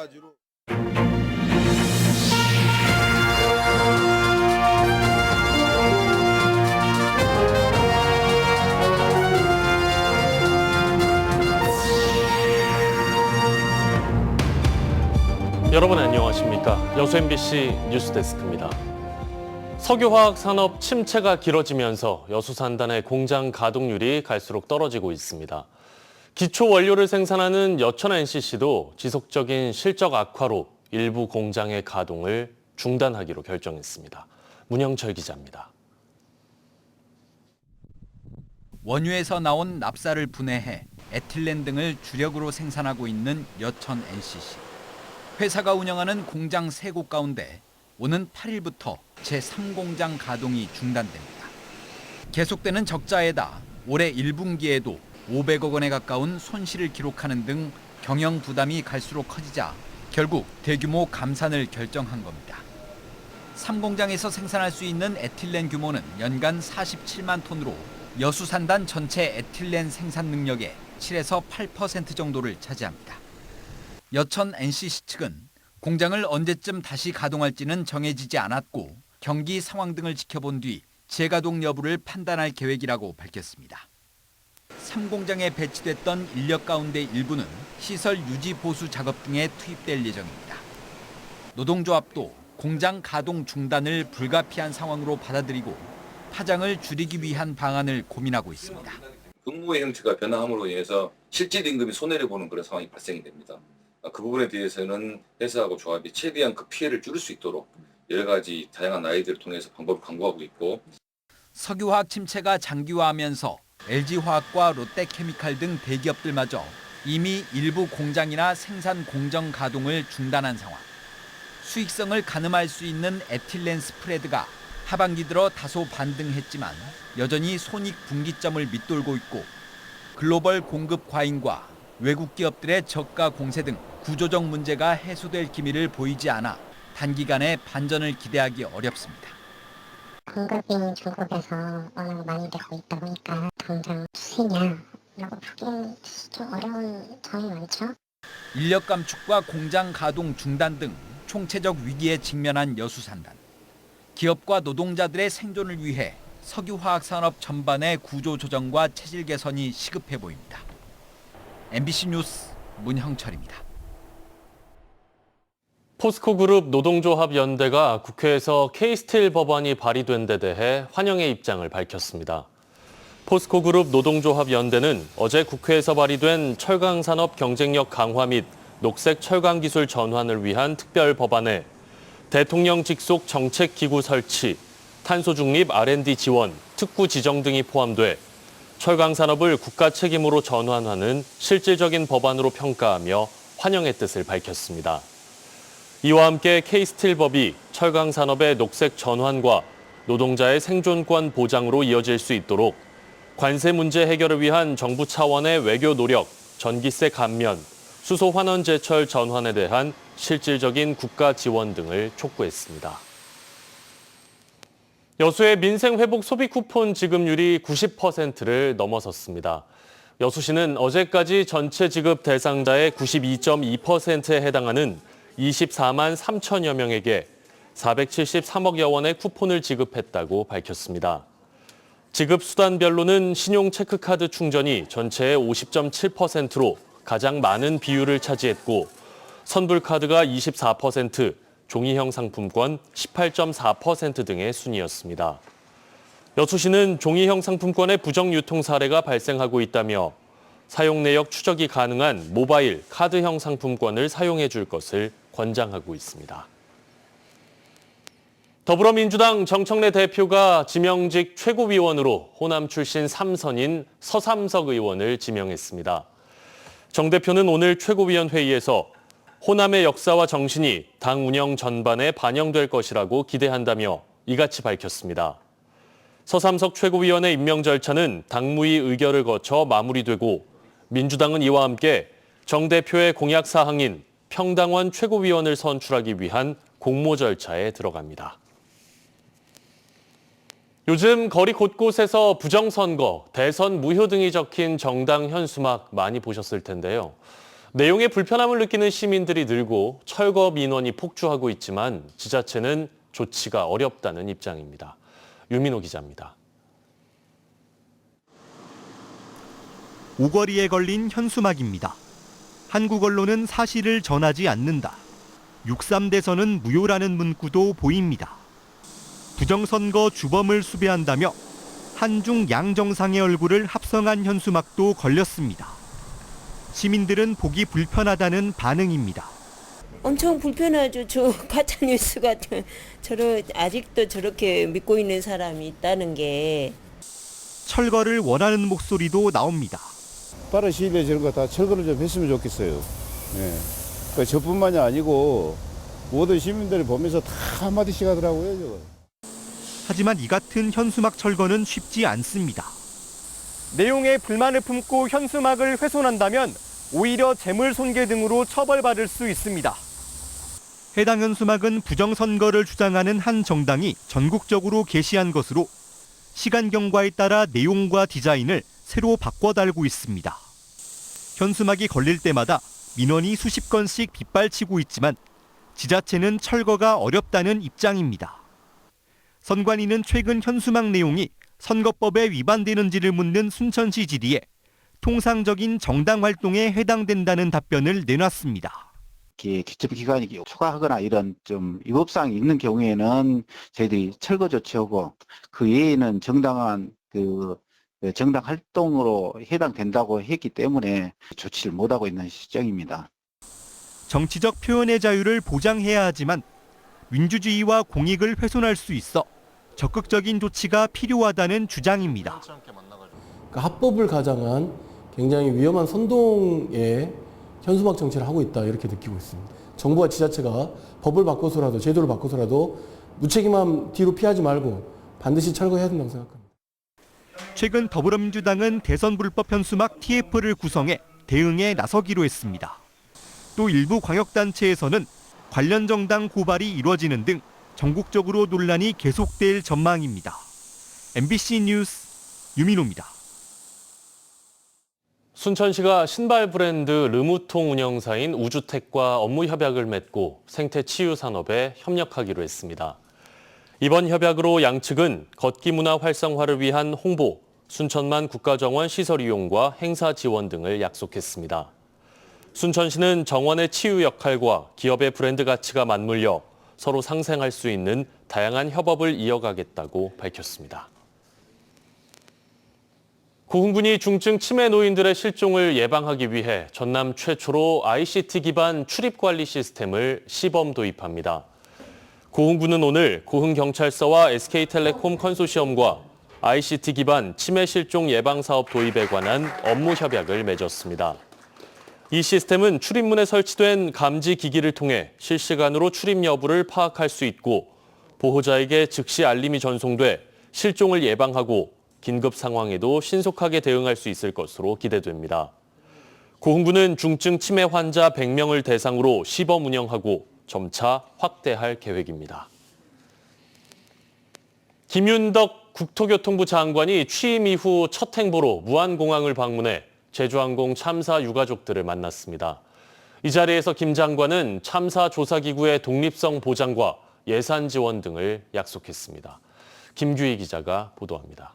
가지로. 여러분 안녕하십니까? 여수 MBC 뉴스데스크입니다. 석유화학 산업 침체가 길어지면서 여수 산단의 공장 가동률이 갈수록 떨어지고 있습니다. 기초 원료를 생산하는 여천 NCC도 지속적인 실적 악화로 일부 공장의 가동을 중단하기로 결정했습니다. 문영철 기자입니다. 원유에서 나온 납사를 분해해 에틸렌 등을 주력으로 생산하고 있는 여천 NCC. 회사가 운영하는 공장 3곳 가운데 오는 8일부터 제3공장 가동이 중단됩니다. 계속되는 적자에다 올해 1분기에도 500억 원에 가까운 손실을 기록하는 등 경영 부담이 갈수록 커지자 결국 대규모 감산을 결정한 겁니다. 3공장에서 생산할 수 있는 에틸렌 규모는 연간 47만 톤으로 여수 산단 전체 에틸렌 생산 능력의 7에서 8% 정도를 차지합니다. 여천 NCC 측은 공장을 언제쯤 다시 가동할지는 정해지지 않았고 경기 상황 등을 지켜본 뒤 재가동 여부를 판단할 계획이라고 밝혔습니다. 3공장에 배치됐던 인력 가운데 일부는 시설 유지 보수 작업 등에 투입될 예정입니다. 노동조합도 공장 가동 중단을 불가피한 상황으로 받아들이고 파장을 줄이기 위한 방안을 고민하고 있습니다. 근무의 형태가 변화함으로 인해서 실질 임금이 손해를 보는 그런 상황이 발생이 됩니다. 그 부분에 대해서는 회사하고 조합이 최대한 그 피해를 줄일 수 있도록 여러 가지 다양한 아이디어를 통해서 방법을 강구하고 있고. 석유화학 침체가 장기화하면서 LG화학과 롯데케미칼 등 대기업들마저 이미 일부 공장이나 생산 공정 가동을 중단한 상황. 수익성을 가늠할 수 있는 에틸렌 스프레드가 하반기 들어 다소 반등했지만 여전히 손익 분기점을 밑돌고 있고 글로벌 공급 과잉과 외국 기업들의 저가 공세 등 구조적 문제가 해소될 기미를 보이지 않아 단기간에 반전을 기대하기 어렵습니다. 공급이 중국에서 워낙 많이 되고 있다 보니까 당장 수익이냐라고 보기엔 좀 어려운 점이 많죠. 인력 감축과 공장 가동 중단 등 총체적 위기에 직면한 여수 산단. 기업과 노동자들의 생존을 위해 석유화학 산업 전반의 구조 조정과 체질 개선이 시급해 보입니다. MBC 뉴스 문형철입니다. 포스코그룹 노동조합 연대가 국회에서 K스틸 법안이 발의된 데 대해 환영의 입장을 밝혔습니다. 포스코그룹 노동조합 연대는 어제 국회에서 발의된 철강산업 경쟁력 강화 및 녹색 철강기술 전환을 위한 특별 법안에 대통령 직속 정책기구 설치, 탄소 중립 R&D 지원, 특구 지정 등이 포함돼 철강산업을 국가 책임으로 전환하는 실질적인 법안으로 평가하며 환영의 뜻을 밝혔습니다. 이와 함께 K스틸법이 철강산업의 녹색 전환과 노동자의 생존권 보장으로 이어질 수 있도록 관세 문제 해결을 위한 정부 차원의 외교 노력, 전기세 감면, 수소 환원 제철 전환에 대한 실질적인 국가 지원 등을 촉구했습니다. 여수의 민생 회복 소비 쿠폰 지급률이 90%를 넘어섰습니다. 여수시는 어제까지 전체 지급 대상자의 92.2%에 해당하는 24만 3천여 명에게 473억여 원의 쿠폰을 지급했다고 밝혔습니다. 지급 수단별로는 신용 체크카드 충전이 전체의 50.7%로 가장 많은 비율을 차지했고 선불카드가 24%, 종이형 상품권 18.4% 등의 순이었습니다. 여수시는 종이형 상품권의 부정 유통 사례가 발생하고 있다며 사용 내역 추적이 가능한 모바일 카드형 상품권을 사용해 줄 것을 권장하고 있습니다. 더불어민주당 정청래 대표가 지명직 최고위원으로 호남 출신 3선인 서삼석 의원을 지명했습니다. 정 대표는 오늘 최고위원 회의에서 호남의 역사와 정신이 당 운영 전반에 반영될 것이라고 기대한다며 이같이 밝혔습니다. 서삼석 최고위원의 임명 절차는 당무위 의결을 거쳐 마무리되고 민주당은 이와 함께 정 대표의 공약 사항인 평당원 최고위원을 선출하기 위한 공모 절차에 들어갑니다. 요즘 거리 곳곳에서 부정선거, 대선 무효 등이 적힌 정당 현수막 많이 보셨을 텐데요. 내용에 불편함을 느끼는 시민들이 늘고 철거 민원이 폭주하고 있지만 지자체는 조치가 어렵다는 입장입니다. 유민호 기자입니다. 오거리에 걸린 현수막입니다. 한국 언론은 사실을 전하지 않는다. 63대선은 무효라는 문구도 보입니다. 부정선거 주범을 수배한다며 한중 양정상의 얼굴을 합성한 현수막도 걸렸습니다. 시민들은 보기 불편하다는 반응입니다. 엄청 불편하죠. 저 가짜뉴스 같은 아직도 저렇게 믿고 있는 사람이 있다는 게. 철거를 원하는 목소리도 나옵니다. 빠른 시일에 저런 거 다 철거를 좀 했으면 좋겠어요. 예. 그러니까 저뿐만이 아니고 모든 시민들이 보면서 다 한마디씩 하더라고요. 저거. 하지만 이 같은 현수막 철거는 쉽지 않습니다. 내용에 불만을 품고 현수막을 훼손한다면 오히려 재물손괴 등으로 처벌받을 수 있습니다. 해당 현수막은 부정선거를 주장하는 한 정당이 전국적으로 게시한 것으로 시간 경과에 따라 내용과 디자인을 새로 바꿔 달고 있습니다. 현수막이 걸릴 때마다 민원이 수십 건씩 빗발치고 있지만 지자체는 철거가 어렵다는 입장입니다. 선관위는 최근 현수막 내용이 선거법에 위반되는지를 묻는 순천시 질의에 통상적인 정당 활동에 해당된다는 답변을 내놨습니다. 기초기관이 초과하거나 이런 좀 위법사항이 있는 경우에는 저희들이 철거 조치하고 그 외에는 정당한 정당 활동으로 해당된다고 했기 때문에 조치를 못하고 있는 시정입니다. 정치적 표현의 자유를 보장해야 하지만 민주주의와 공익을 훼손할 수 있어 적극적인 조치가 필요하다는 주장입니다. 그러니까 합법을 가장한 굉장히 위험한 선동의 현수막 정치를 하고 있다 이렇게 느끼고 있습니다. 정부와 지자체가 법을 바꿔서라도 제도를 바꿔서라도 무책임함 뒤로 피하지 말고 반드시 철거해야 된다고 생각합니다. 최근 더불어민주당은 대선 불법 현수막 TF를 구성해 대응에 나서기로 했습니다. 또 일부 광역단체에서는 관련 정당 고발이 이루어지는 등 전국적으로 논란이 계속될 전망입니다. MBC 뉴스 유민호입니다. 순천시가 신발 브랜드 르무통 운영사인 우주텍과 업무 협약을 맺고 생태치유 산업에 협력하기로 했습니다. 이번 협약으로 양측은 걷기 문화 활성화를 위한 홍보, 순천만 국가정원 시설 이용과 행사 지원 등을 약속했습니다. 순천시는 정원의 치유 역할과 기업의 브랜드 가치가 맞물려 서로 상생할 수 있는 다양한 협업을 이어가겠다고 밝혔습니다. 고흥군이 중증 치매 노인들의 실종을 예방하기 위해 전남 최초로 ICT 기반 출입관리 시스템을 시범 도입합니다. 고흥군은 오늘 고흥경찰서와 SK텔레콤 컨소시엄과 ICT 기반 치매 실종 예방 사업 도입에 관한 업무 협약을 맺었습니다. 이 시스템은 출입문에 설치된 감지 기기를 통해 실시간으로 출입 여부를 파악할 수 있고 보호자에게 즉시 알림이 전송돼 실종을 예방하고 긴급 상황에도 신속하게 대응할 수 있을 것으로 기대됩니다. 고흥군은 중증 치매 환자 100명을 대상으로 시범 운영하고 점차 확대할 계획입니다. 김윤덕 국토교통부 장관이 취임 이후 첫 행보로 무안공항을 방문해 제주항공 참사 유가족들을 만났습니다. 이 자리에서 김 장관은 참사 조사기구의 독립성 보장과 예산 지원 등을 약속했습니다. 김규희 기자가 보도합니다.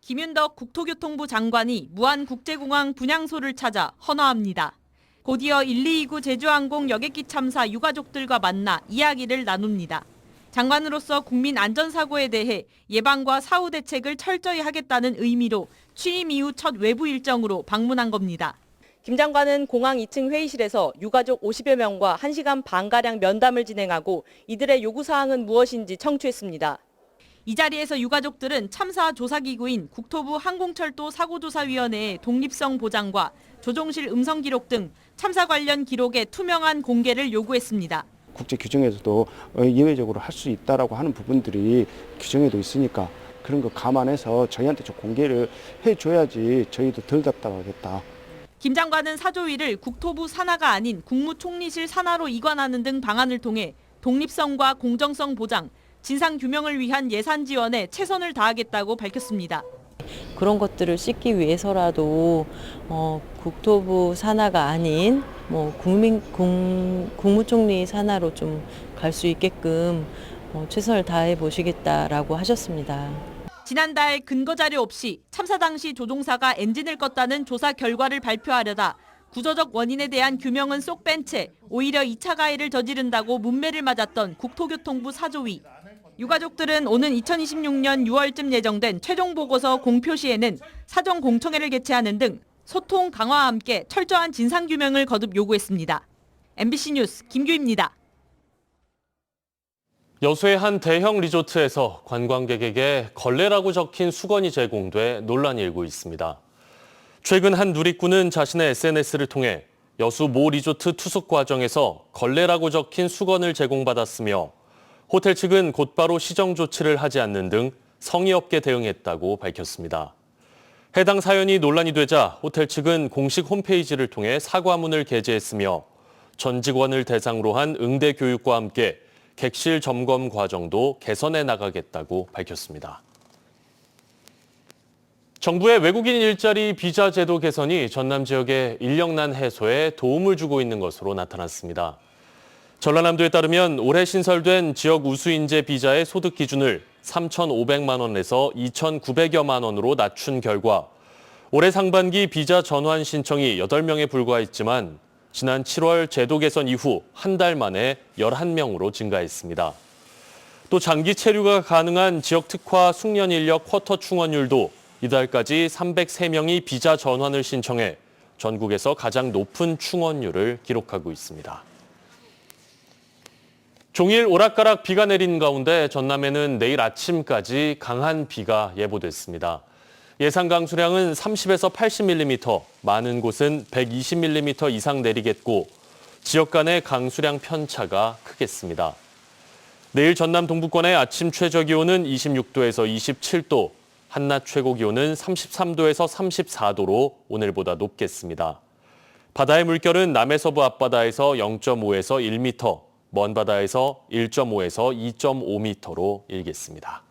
김윤덕 국토교통부 장관이 무안국제공항 분향소를 찾아 헌화합니다. 곧이어 1229 제주항공 여객기 참사 유가족들과 만나 이야기를 나눕니다. 장관으로서 국민 안전사고에 대해 예방과 사후 대책을 철저히 하겠다는 의미로 취임 이후 첫 외부 일정으로 방문한 겁니다. 김 장관은 공항 2층 회의실에서 유가족 50여 명과 1시간 반가량 면담을 진행하고 이들의 요구사항은 무엇인지 청취했습니다. 이 자리에서 유가족들은 참사 조사기구인 국토부 항공철도 사고조사위원회의 독립성 보장과 조종실 음성 기록 등 참사 관련 기록의 투명한 공개를 요구했습니다. 국제 규정에서도 예외적으로 할 수 있다라고 하는 부분들이 규정에도 있으니까 그런 거 감안해서 저희한테 좀 공개를 해줘야지 저희도 덜 답답하겠다. 김 장관은 사조위를 국토부 산하가 아닌 국무총리실 산하로 이관하는 등 방안을 통해 독립성과 공정성 보장, 진상규명을 위한 예산 지원에 최선을 다하겠다고 밝혔습니다. 그런 것들을 씻기 위해서라도 국토부 산하가 아닌 국무총리 산하로 좀 갈 수 있게끔 최선을 다해 보시겠다라고 하셨습니다. 지난달 근거 자료 없이 참사 당시 조종사가 엔진을 껐다는 조사 결과를 발표하려다 구조적 원인에 대한 규명은 쏙 뺀 채 오히려 2차 가해를 저지른다고 문매를 맞았던 국토교통부 사조위. 유가족들은 오는 2026년 6월쯤 예정된 최종 보고서 공표 시에는 사전 공청회를 개최하는 등 소통 강화와 함께 철저한 진상규명을 거듭 요구했습니다. MBC 뉴스 김규입니다. 여수의 한 대형 리조트에서 관광객에게 걸레라고 적힌 수건이 제공돼 논란이 일고 있습니다. 최근 한 누리꾼은 자신의 SNS를 통해 여수 모 리조트 투숙 과정에서 걸레라고 적힌 수건을 제공받았으며 호텔 측은 곧바로 시정 조치를 하지 않는 등 성의 없게 대응했다고 밝혔습니다. 해당 사연이 논란이 되자 호텔 측은 공식 홈페이지를 통해 사과문을 게재했으며 전 직원을 대상으로 한 응대 교육과 함께 객실 점검 과정도 개선해 나가겠다고 밝혔습니다. 정부의 외국인 일자리 비자 제도 개선이 전남 지역의 인력난 해소에 도움을 주고 있는 것으로 나타났습니다. 전라남도에 따르면 올해 신설된 지역 우수인재 비자의 소득 기준을 3,500만 원에서 2,900여만 원으로 낮춘 결과 올해 상반기 비자 전환 신청이 8명에 불과했지만 지난 7월 제도 개선 이후 한 달 만에 11명으로 증가했습니다. 또 장기 체류가 가능한 지역 특화 숙련 인력 쿼터 충원율도 이달까지 303명이 비자 전환을 신청해 전국에서 가장 높은 충원율을 기록하고 있습니다. 종일 오락가락 비가 내린 가운데 전남에는 내일 아침까지 강한 비가 예보됐습니다. 예상 강수량은 30에서 80mm, 많은 곳은 120mm 이상 내리겠고 지역 간의 강수량 편차가 크겠습니다. 내일 전남 동부권의 아침 최저 기온은 26도에서 27도, 한낮 최고 기온은 33도에서 34도로 오늘보다 높겠습니다. 바다의 물결은 남해서부 앞바다에서 0.5에서 1m, 먼 바다에서 1.5에서 2.5m로 일겠습니다.